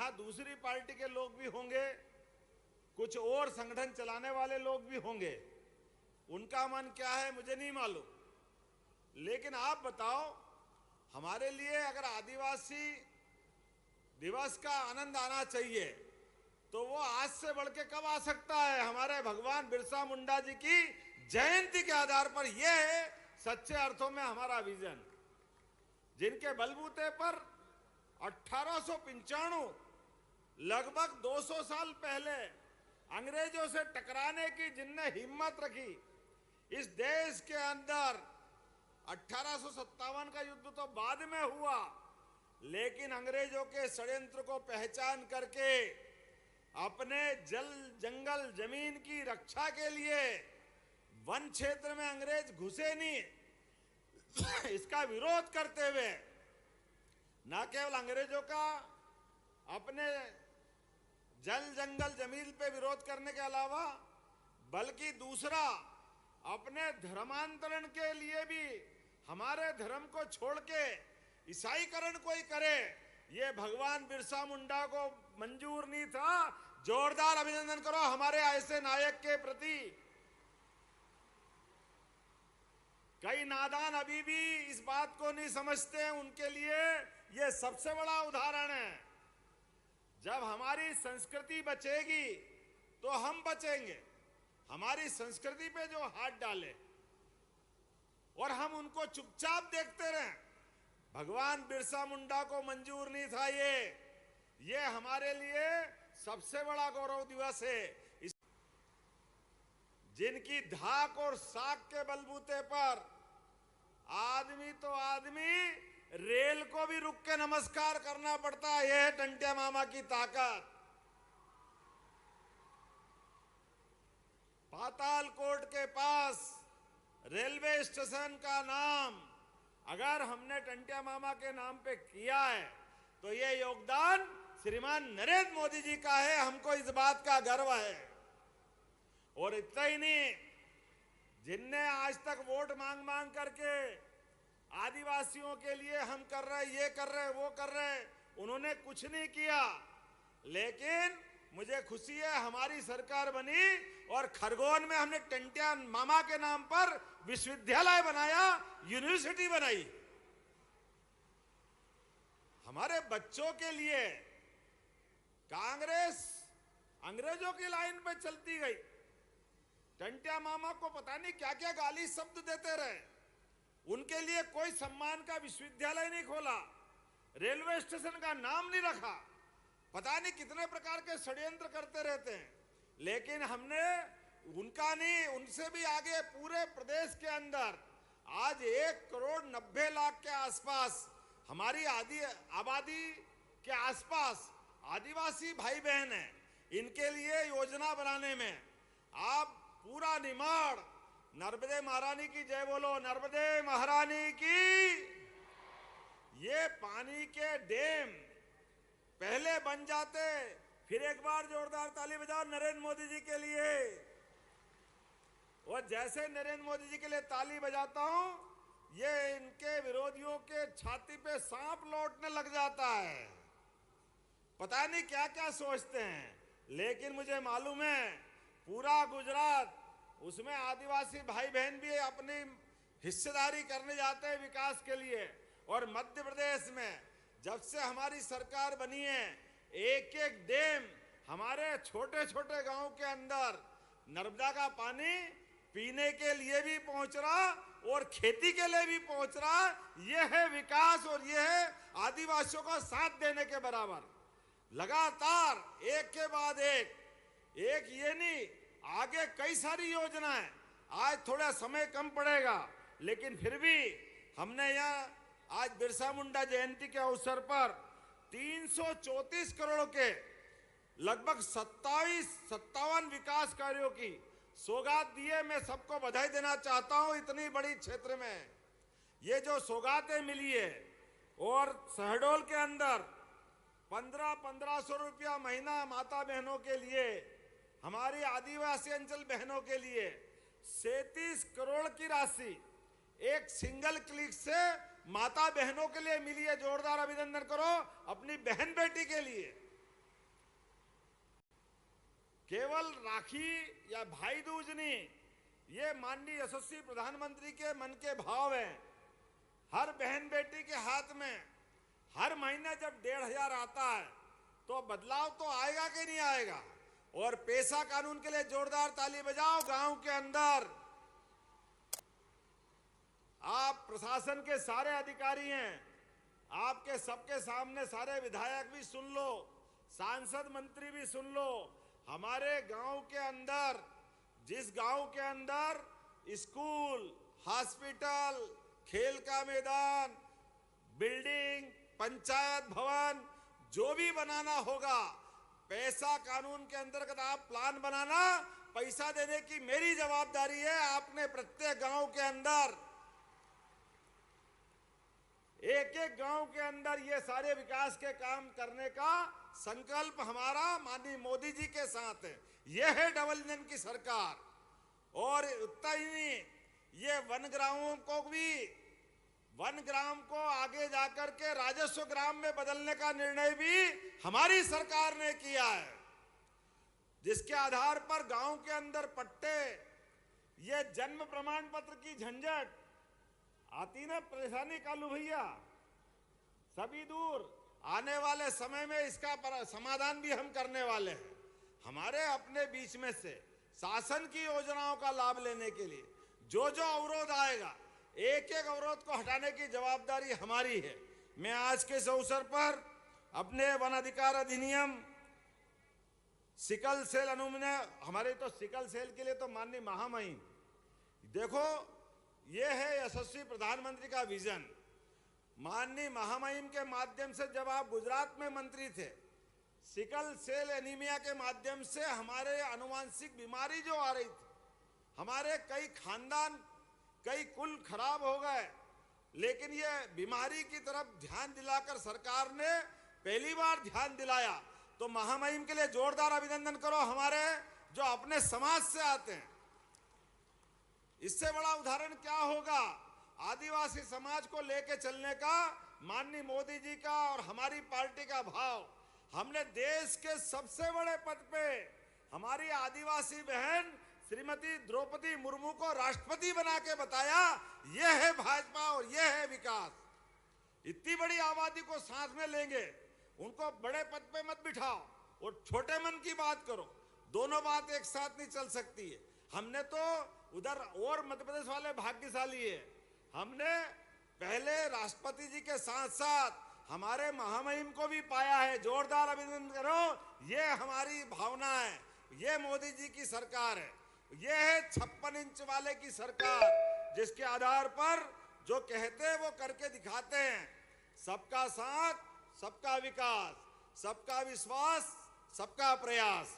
यहाँ दूसरी पार्टी के लोग भी होंगे, कुछ और संगठन चलाने वाले लोग भी होंगे, उनका मन क्या है मुझे नहीं मालूम। लेकिन आप बताओ, हमारे लिए अगर आदिवासी दिवस का आनंद आना चाहिए तो वो आज से बढ़ के कब आ सकता है? हमारे भगवान बिरसा मुंडा जी की जयंती के आधार पर। यह है सच्चे अर्थों में हमारा विजन, जिनके बलबूते पर 1895 लगभग 200 साल पहले अंग्रेजों से टकराने की जिनने हिम्मत रखी इस देश के अंदर। 1857 का युद्ध तो बाद में हुआ, लेकिन अंग्रेजों के षड्यंत्र को पहचान करके अपने जल जंगल जमीन की रक्षा के लिए वन क्षेत्र में अंग्रेज घुसे नहीं, इसका विरोध करते हुए न केवल अंग्रेजों का अपने जल जंगल जमीन पे विरोध करने के अलावा, बल्कि दूसरा अपने धर्मांतरण के लिए भी हमारे धर्म को छोड़ के ईसाईकरण कोई करे, ये भगवान बिरसा मुंडा को मंजूर नहीं था। जोरदार अभिनंदन करो हमारे ऐसे नायक के प्रति। कई नादान अभी भी इस बात को नहीं समझते हैं, उनके लिए ये सबसे बड़ा उदाहरण है। जब हमारी संस्कृति बचेगी तो हम बचेंगे। हमारी संस्कृति पे जो हाथ डाले और हम उनको चुपचाप देखते रहें, भगवान बिरसा मुंडा को मंजूर नहीं था ये हमारे लिए सबसे बड़ा गौरव दिवस है। जिनकी धाक और साख के बलबूते पर आदमी तो आदमी रेल को भी रुक के नमस्कार करना पड़ता है, यह है टंटिया मामा की ताकत। पातालकोट के पास रेलवे स्टेशन का नाम अगर हमने टंटिया मामा के नाम पे किया है तो ये योगदान श्रीमान नरेंद्र मोदी जी का है, हमको इस बात का गर्व है। और इतना ही नहीं, जिनने आज तक वोट मांग मांग करके आदिवासियों के लिए हम कर रहे, ये कर रहे, वो कर रहे, उन्होंने कुछ नहीं किया। लेकिन मुझे खुशी है हमारी सरकार बनी और खरगोन में हमने टंटिया मामा के नाम पर विश्वविद्यालय बनाया, यूनिवर्सिटी बनाई। हमारे बच्चों के लिए कांग्रेस अंग्रेजों की लाइन पे चलती गई। टंटिया मामा को पता नहीं क्या क्या गाली शब्द देते रहे, उनके लिए कोई सम्मान का विश्वविद्यालय नहीं खोला, रेलवे स्टेशन का नाम नहीं रखा, पता नहीं कितने प्रकार के षड्यंत्र करते रहते हैं। लेकिन हमने उनका नहीं, उनसे भी आगे पूरे प्रदेश के अंदर आज 1,90,00,000 के आसपास हमारी आबादी के आसपास आदिवासी भाई बहन हैं। इनके लिए योजना बनाने में आप पूरा निमाड़, नर्मदे महारानी की जय बोलो, नर्मदे महारानी की। ये पानी के डैम पहले बन जाते, फिर एक बार जोरदार ताली बजाओ नरेंद्र मोदी जी के लिए। और जैसे नरेंद्र मोदी जी के लिए ताली बजाता हूं, ये इनके विरोधियों के छाती पे सांप लौटने लग जाता है। पता नहीं क्या क्या सोचते हैं, लेकिन मुझे मालूम है पूरा गुजरात, उसमें आदिवासी भाई बहन भी अपनी हिस्सेदारी करने जाते हैं विकास के लिए। और मध्य प्रदेश में जब से हमारी सरकार बनी है, एक एक डैम हमारे छोटे छोटे गांव के अंदर नर्मदा का पानी पीने के लिए भी पहुंच रहा और खेती के लिए भी पहुंच रहा। यह है विकास और यह है आदिवासियों का साथ देने के बराबर। लगातार एक के बाद एक ये नहीं, आगे कई सारी योजनाएं। आज थोड़ा समय कम पड़ेगा, लेकिन फिर भी हमने यहाँ आज बिरसा मुंडा जयंती के अवसर पर 334 करोड़ के लगभग 57 विकास कार्यों की सौगात दिए। मैं सबको बधाई देना चाहता हूं, इतनी बड़ी क्षेत्र में ये जो सौगातें मिली है। और शहडोल के अंदर 1500 रुपया महीना माता बहनों के लिए, हमारी आदिवासी अंचल बहनों के लिए 37 करोड़ की राशि एक सिंगल क्लिक से माता बहनों के लिए मिली है। जोरदार अभिनंदन करो अपनी बहन बेटी के लिए। केवल राखी या भाई दूज नहीं, ये माननीय यशस्वी प्रधानमंत्री के मन के भाव हैं। हर बहन बेटी के हाथ में हर महीने जब 1,500 आता है तो बदलाव तो आएगा कि नहीं आएगा। और पेशा कानून के लिए जोरदार ताली बजाओ। गांव के अंदर आप प्रशासन के सारे अधिकारी हैं, आपके सबके सामने सारे विधायक भी सुन लो, सांसद मंत्री भी सुन लो। हमारे गांव के अंदर, जिस गांव के अंदर स्कूल, हॉस्पिटल, खेल का मैदान, बिल्डिंग, पंचायत भवन जो भी बनाना होगा, पैसा कानून के अंतर्गत आप प्लान बनाना, पैसा देने की मेरी जवाबदारी है। आपने प्रत्येक गांव के अंदर, एक एक गांव के अंदर ये सारे विकास के काम करने का संकल्प हमारा माननीय मोदी जी के साथ है। ये है डबल इंजन की सरकार। और उतना ही नहीं, ये वन ग्रामों को भी, वन ग्राम को आगे जाकर के राजस्व ग्राम में बदलने का निर्णय भी हमारी सरकार ने किया है, जिसके आधार पर गांव के अंदर पट्टे, ये जन्म प्रमाण पत्र की झंझट आती ना, परेशानी कालू भैया, सभी दूर। आने वाले समय में इसका समाधान भी हम करने वाले हैं। हमारे अपने बीच में से शासन की योजनाओं का लाभ लेने के लिए जो जो अवरोध आएगा, एक एक अवरोध को हटाने की जवाबदारी हमारी है। मैं आज के इस अवसर पर अपने वन अधिकार अधिनियम, सिकल सेल अनुमन्य, हमारे तो सिकल सेल के लिए तो माननीय महामहिम, देखो ये है यशस्वी प्रधानमंत्री का विजन। माननीय महामहिम के माध्यम से जब आप गुजरात में मंत्री थे, सिकल सेल एनीमिया के माध्यम से हमारे आनुवांशिक बीमारी जो आ रही थी, हमारे कई खानदान, कई कुल खराब हो गए, लेकिन ये बीमारी की तरफ ध्यान दिलाकर सरकार ने पहली बार ध्यान दिलाया। तो महामहिम के लिए जोरदार अभिनंदन करो, हमारे जो अपने समाज से आते हैं। इससे बड़ा उदाहरण क्या होगा आदिवासी समाज को लेके चलने का, माननीय मोदी जी का और हमारी पार्टी का भाव। हमने देश के सबसे बड़े पद पे हमारी आदिवासी बहन श्रीमती द्रौपदी मुर्मू को राष्ट्रपति बना के बताया, यह है भाजपा और यह है विकास। इतनी बड़ी आबादी को साथ में लेंगे, उनको बड़े पद पे मत बिठाओ और छोटे मन की बात करो, दोनों बात एक साथ नहीं चल सकती है। हमने तो उधर और मध्य प्रदेश वाले भाग्यशाली है, हमने पहले राष्ट्रपति जी के साथ साथ हमारे महामहिम को भी पाया है। जोरदार अभिनंदन करो, ये हमारी भावना है, ये मोदी जी की सरकार है, ये है 56 इंच वाले की सरकार, जिसके आधार पर जो कहते हैं वो करके दिखाते हैं। सबका साथ, सबका विकास, सबका विश्वास, सबका प्रयास।